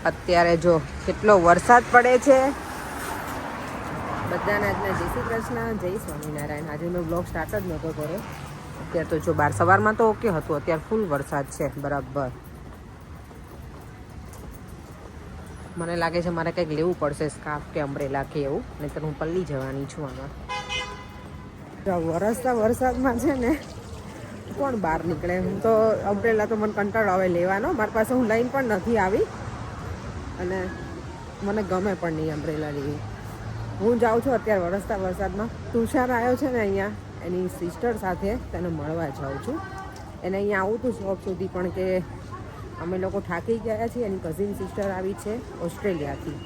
અત્યારે જો કેટલો વરસાદ પડે છે. બધાને આજના જય શ્રી કૃષ્ણ, જય સ્વામિનારાયણ. આજે મેં બ્લોગ સ્ટાર્ટ જ નહોતો કર્યો. અત્યારે તો જો બાર સવારમાં તો ઓકે હતું, અત્યારે ફૂલ વરસાદ છે બરાબર. મને લાગે છે મારે કંઈક લેવું પડશે, સ્કાર્ફ કે અમ્બ્રેલા કે એવું, નહીં તો હું પલ્લી જવાની છું આમાં. વરસતા વરસાદમાં છે ને કોણ બહાર નીકળે. હું તો અમ્બ્રેલા તો મને કંટાળો આવે લેવાનો, મારી પાસે હું લઈને પણ નથી આવી અને મને ગમે પણ નહીં અમ્બ્રેલા લેવી. હું જાઉં છું અત્યારે વરસતા વરસાદમાં. તુષાર આવ્યો છે ને અહીંયા એની સિસ્ટર સાથે, તેને મળવા જાઉં છું. એને અહીંયા આવું હતું શોપ સુધી, પણ કે અમે લોકો થાકી ગયા છીએ. એની કઝિન સિસ્ટર આવી છે ઓસ્ટ્રેલિયાથી,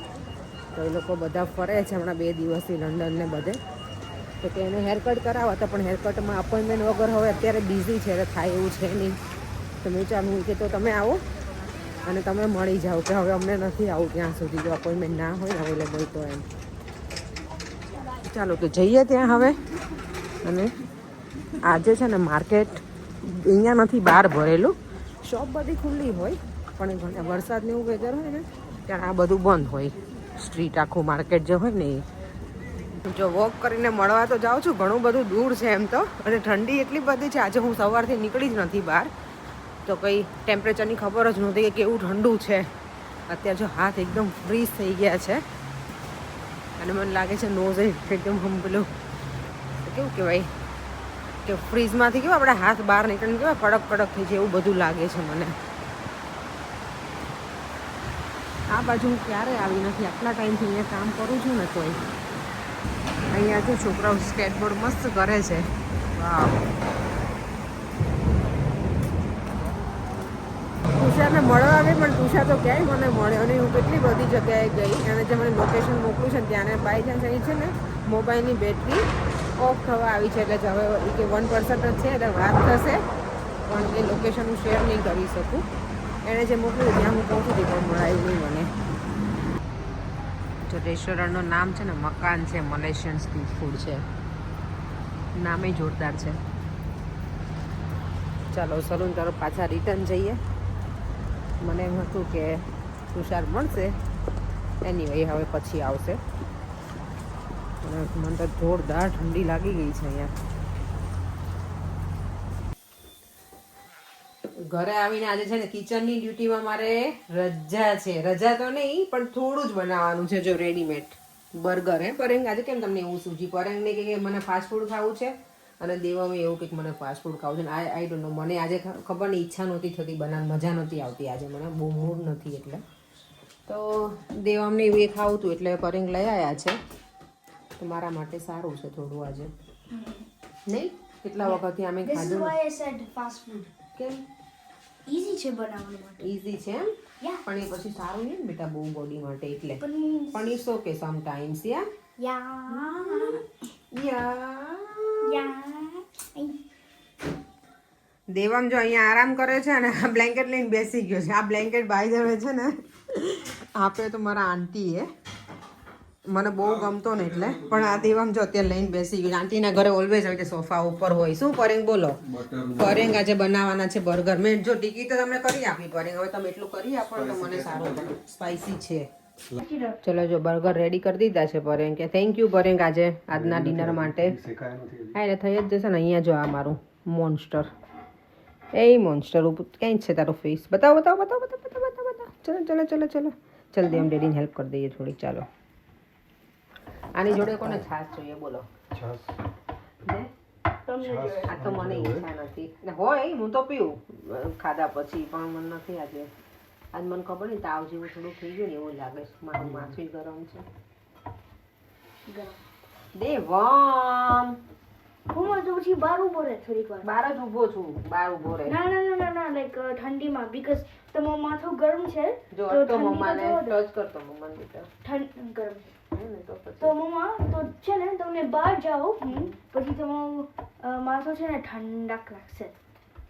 તો એ લોકો બધા ફરે છે હમણાં 2 દિવસથી લંડન ને બધે. તો કે એને હેરકટ કરાવવા હતા, પણ હેરકટમાં અપોઇન્ટમેન્ટ વગર હવે અત્યારે બિઝી છે, એટલે થાય એવું છે નહીં. તો મેં ચાલું કે તો તમે આવો અને તમે મળી જાઓ, કે હવે અમને નથી આવું ત્યાં સુધી, જો અપોઇન્ટમેન્ટ ના હોય અવેલેબલ તો એમ. ચાલો તો જઈએ ત્યાં હવે. અને આજે છે ને માર્કેટ અહીંયા નથી, બહાર ભરેલું. શોપ બધી ખુલ્લી હોય, પણ વરસાદને એવું વેધર હોય ને ત્યારે આ બધું બંધ હોય. સ્ટ્રીટ આખું માર્કેટ જે હોય ને એ. જો વોક કરીને મળવા તો જાઉં છું, ઘણું બધું દૂર છે એમ તો, અને ઠંડી એટલી બધી છે. આજે હું સવારથી નીકળી જ નથી બહાર, તો કંઈ ટેમ્પરેચરની ખબર જ નહોતી કે કેવું ઠંડુ છે. અત્યારે જો હાથ એકદમ ફ્રીઝ થઈ ગયા છે, અને મને લાગે છે નોઝ એકદમ પેલું કેવું કહેવાય કે ફ્રીઝમાંથી કેવું આપણે હાથ બહાર નીકળીને કેવા કડક કડક થઈ જાય એવું બધું લાગે છે મને. આ બાજુ હું ક્યારે આવી નથી, આટલા ટાઈમથી અહીંયા કામ કરું છું ને તોય. અહીંયા જો છોકરાઓ સ્કેટબોર્ડ મસ્ત કરે છે. વાવ. તુષારને મળવા આવી, પણ તુષાર તો ક્યાંય મને મળ્યો નહીં. હું કેટલી બધી જગ્યાએ ગઈ, અને જે મને લોકેશન મોકલ્યું છે ને ત્યાંને બાય ચાન્સ અહીં છે ને મોબાઈલની બેટરી ઓફ થવા આવી છે, એટલે હવે કે 1% જ છે, એટલે વાત થશે, પણ એ લોકેશન હું શેર નહીં કરી શકું. એણે જે મોકલ્યું ત્યાં હું પહોંચી હતી, પણ મળાયું નહીં મને. જો રેસ્ટોરન્ટનું નામ છે ને મકાન છે, મલેશિયન સ્ટ્રીટ ફૂડ છે, નામે જોરદાર છે. ચાલો સલૂન તરફ પાછા રિટર્ન જઈએ. મને એમ હતું કે તુષાર મળશે, એનીવે હવે પછી આવશે. અને મને તો જોરદાર ઠંડી લાગી ગઈ છે અહીંયા. ઘરે આવીને આજે છે ને કિચનની ડ્યુટીમાં મારે રજા છે. રજા તો નહીં, પણ થોડું જ બનાવવાનું છે. જો રેડીમેડ બર્ગર હે પરેંગ. આજે કેમ તમને એવું સૂજી પરેંગને કે મને ફાસ્ટ ફૂડ ખાવું છે, અને દેવામાં એવું કંઈક મને ફાસ્ટ ફૂડ ખાવું છે. આઈ ડોન્ટ નો, મને આજે ખબર નહીં ઈચ્છા નહોતી થતી બનાવવાની, મજા નહોતી આવતી આજે, મને બહુ મૂડ નથી. એટલે તો દેવામને એવું એ ખાવું હતું, એટલે પરેંગ લઈ આવ્યા છે. તો મારા માટે સારું છે થોડું આજે. નહીં કેટલા વખતથી અમે ખાધું. કેમ ઈઝી છે બનાવવા માટે. ઈઝી છે એમ, પણ એ પછી સારું નહીં ને બેટા બહુ બોડી માટે. એટલે પણ ઇટ્સ ઓકે સમ ટાઈમ્સ. દેવામ જો અહીંયા આરામ કરે છે, અને આ બ્લેન્કેટ લઈને બેસી ગયો છે. આ બ્લેન્કેટ બાય ધ વે છે ને આપે તો મારા આંટીએ, મને બહુ ગમતો ને એટલે. પણ આ દેવામ જો અત્યારે લઈને બેસી ગયો. આંટીના ઘરે ઓલવેઝ હોય કે સોફા ઉપર હોય. શું પરેંગ બોલો? પરેંગ આજે બનાવવાના છે બર્ગર. મેં જો ટિકિટ તો તમને કરી આપી પરેંગ, હવે તમે એટલું કરી આપો તો મને સારું. સ્પાઇસી છે. ચલો જો બર્ગર રેડી કરી દીધા છે પરેંગ. કે થેન્ક યુ પરેંગ આજે આજના ડિનર માટે. હા એટલે થઈ જ જશે ને. અહીંયા જો આ મારું મોન્સ્ટર, એ મોન્સ્ટર ક્યાંય છે તારો ફેસ? બતાવો બતાવો બતાવો બતાવો બતાવો બતાવો. ચલો ચલો ચલો ચલો જલ્દી એમ ડેડીને હેલ્પ કરી દઈએ થોડી. ચાલો આની જોડે કોને છાશ જોઈએ બોલો? આ તો મને ઈચ્છા નથી. હોય હું તો પીવું ખાધા પછી, પણ મને નથી આજે. આજ મને ખબર નહીં તાવ જેવું થોડું થઈ ગયું ને એવું લાગે છે. મારું માથું ગરમ છે. દેવામ હું તો પછી બહાર ઉભો રહે થોડીક વાર. બહાર જ ઊભો છું. બહાર ઊભો રહે. ના ના ના ના લાઈક ઠંડીમાં, બીકોઝ તમારું માથું ગરમ છે. જો તો મમ્માને ટચ કરતો મમ્માને બેટા. ઠંડ ગરમ છે તો તો મમ્મા તો છે ને તમને બહાર જાઓ પછી તમારું માથું છે ને ઠંડક લાગશે.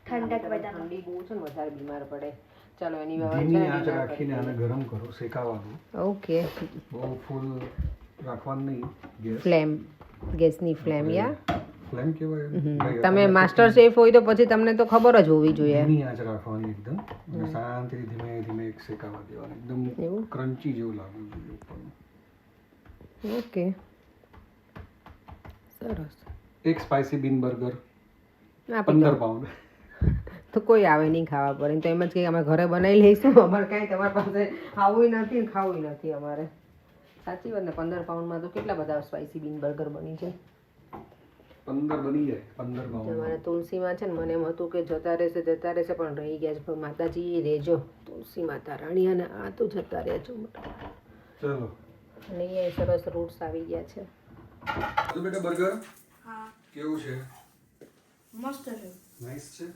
ઠંડક વધારે. ઠંડી બહુ છે ને વધારે બીમાર પડે. ચાલો એની ધીમી આંચ રાખીને આને ગરમ કરો, શેકાવાનું. ઓકે બહુ ફૂલ રાખવાનું નહીં ગેસ. ફ્લેમ, ગેસની ફ્લેમ. યા ફ્લેમ કહેવાય એને. ભાઈ, તમે માસ્ટર શેફ હોય તો પછી તમને તો ખબર જ હોવી જોઈએ. ધીમી આંચ રાખવાની એકદમ અને શાંતિથી ધીમે ધીમે એક શેકાવા દેવાનું એકદમ એવું? ક્રન્ચી જેવું લાગવું જોઈએ ઉપરનું. ઓકે, સરસ. એક સ્પાઇસી બીન બર્ગર આપી 15 દો. પાઉન્ડ. તો કોઈ આવે નહીં ખાવા પર, તો એમ જ કે અમે ઘરે બનાવી લઈશું, અમારે કાંઈ તમારી પાસે આવવું નથી ને ખાવું નથી અમારે. સાચી વાત ને, 15 પાઉન્ડમાં તો કેટલા બધા સ્પાઇસી બીન બર્ગર બની જાય. 15 બની જાય 15 પાઉન્ડ. તમારે તુલસીમાં છે ને, મને એમ હતું કે જતા રહેશે પણ રહી ગયા છે. પણ માતાજી રહેજો, તુલસી માતા રાણી, અને આ તો જતા રહેજો. ચલો અને એ સરસ રૂટ્સ આવી ગયા છે. તો બેટા બર્ગર હા કેવું છે? મસ્ત છે. નાઈસ છે.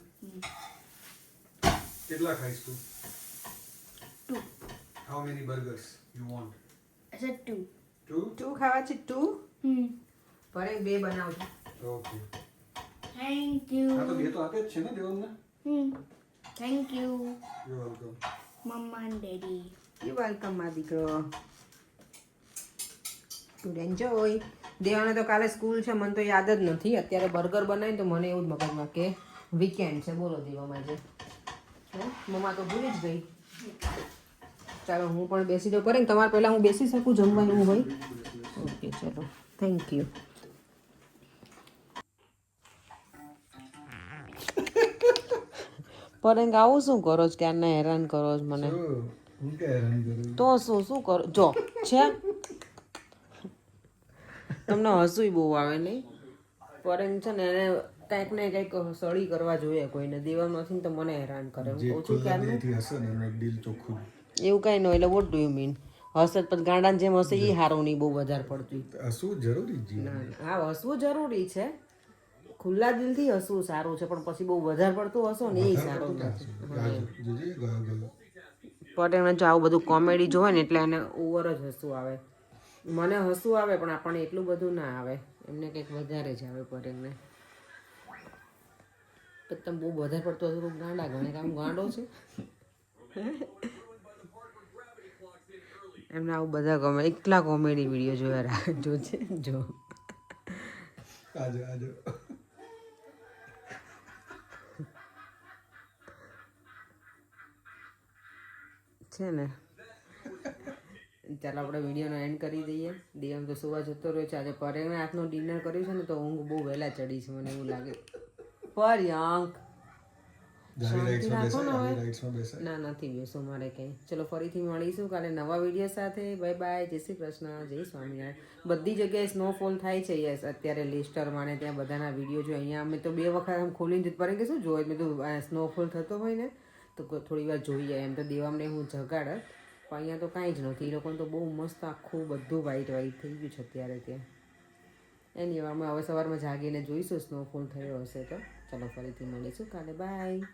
કેટલા ખાઈશ તું? 2. How many burgers you want? I said 2. 2? 2 ખાવા છે? 2 પર એક 2 બનાવજો. ઓકે. Thank you. આ તો બે તો આપે જ છે ને દેવનને. Thank you, you welcome. Mama and Daddy. You welcome મારા દીકરો. Good enjoy. દેવાને તો કાલે સ્કૂલ છે, મને તો યાદ જ નથી. અત્યારે બર્ગર બનાવીને તો મને એવું જ મગજમાં કે વીકેન્ડ છે. બોલો દેવામાં છે, મમ્મા તો ભૂલી જ ગઈ. ચાલો હું પણ બેસી જાઉં. કરે ને તમારે પહેલાં હું બેસી શકું જમવાનું હોય? ઓકે ચલો, થેન્ક યુ. પરંતુ આવું શું કરો છો? ક્યારના હેરાન કરો છો મને. હું કે હેરાન કરું? તો શું કરો? જો છે તમને હસુય બહુ આવે નહીં. ફોરેન છે ને એને કંઈક ને કંઈક સળી કરવા જોઈએ કોઈને. દેવા નથી ને તો મને હેરાન કરે. હું કહું છું ક્યારનું જેથી હશે ને એનું દિલ ચોખ્ખું. એવું કાંઈ ન હોય. એટલે વોટ ડુ યુ મીન? હશે પછી ગાંડાને જેમ હશે એ સારું નહીં, બહુ વધારે પડતું. હસવું જરૂરી જીવન. ના, હા હસવું જરૂરી છે, ખુલ્લા દિલથી હસવું સારું છે, પણ પછી બહુ વધારે પડતું હસો ને એ સારું નથી. જોજે ગયો ગયો. પણ એને જો આવું બધું કોમેડી જોવે ને એટલે એને ઓવર જ હસવું આવે. મને હસવું આવે પણ આપણને એટલું બધું ના આવે, એમને કંઈક વધારે જ આવે. પર એમને તમે બહુ વધારે પડતું હશે તો ગાંડા ગણે કામ ગાંડો છે. એમને આવું બધા ગમે. એકલા કોમેડી વિડીયો જોયા જોજે જો. આજો આજો. છે ને, ચાલો આપણે વિડીયોનો એન્ડ કરી દઈએ. દિયમ તો સુવા જતો રહ્યો છે. આજે પરેણે હાથનું ડિનર કર્યું છે ને તો ઊંઘ બહુ વહેલા ચડી છે, મને એવું લાગે. પર્યાંક શાંતિ રાખો ને હવે. ના નથી બેસો મારે ક્યાંય. ચલો ફરીથી મળીશું કાલે નવા વિડીયો સાથે. Bye bye. જય શ્રી કૃષ્ણ, જય સ્વામિનારાયણ. બધી જગ્યાએ સ્નોફોલ થાય છે. યસ, અત્યારે લેસ્ટરમાં ને ત્યાં બધાના વિડીયો જો. અહીંયા અમે તો 2 વખત આમ ખોલીને પડે કે શું જોવે. મેં તો સ્નોફોલ થતો હોય ને તો થોડી વાર જોઈએ. એમ તો દેવામને હું જગાડ, પણ અહીંયા તો કાંઈ જ નથી. એ લોકોને તો બહુ મસ્ત આખું બધું વ્હાઈટ વ્હાઈટ થઈ ગયું છે અત્યારે ત્યાં. એની અમે હવે સવારમાં જાગીને જોઈશું સ્નોફોલ થયો હશે તો. ચલો ફરીથી મળીશું કાલે. બાય.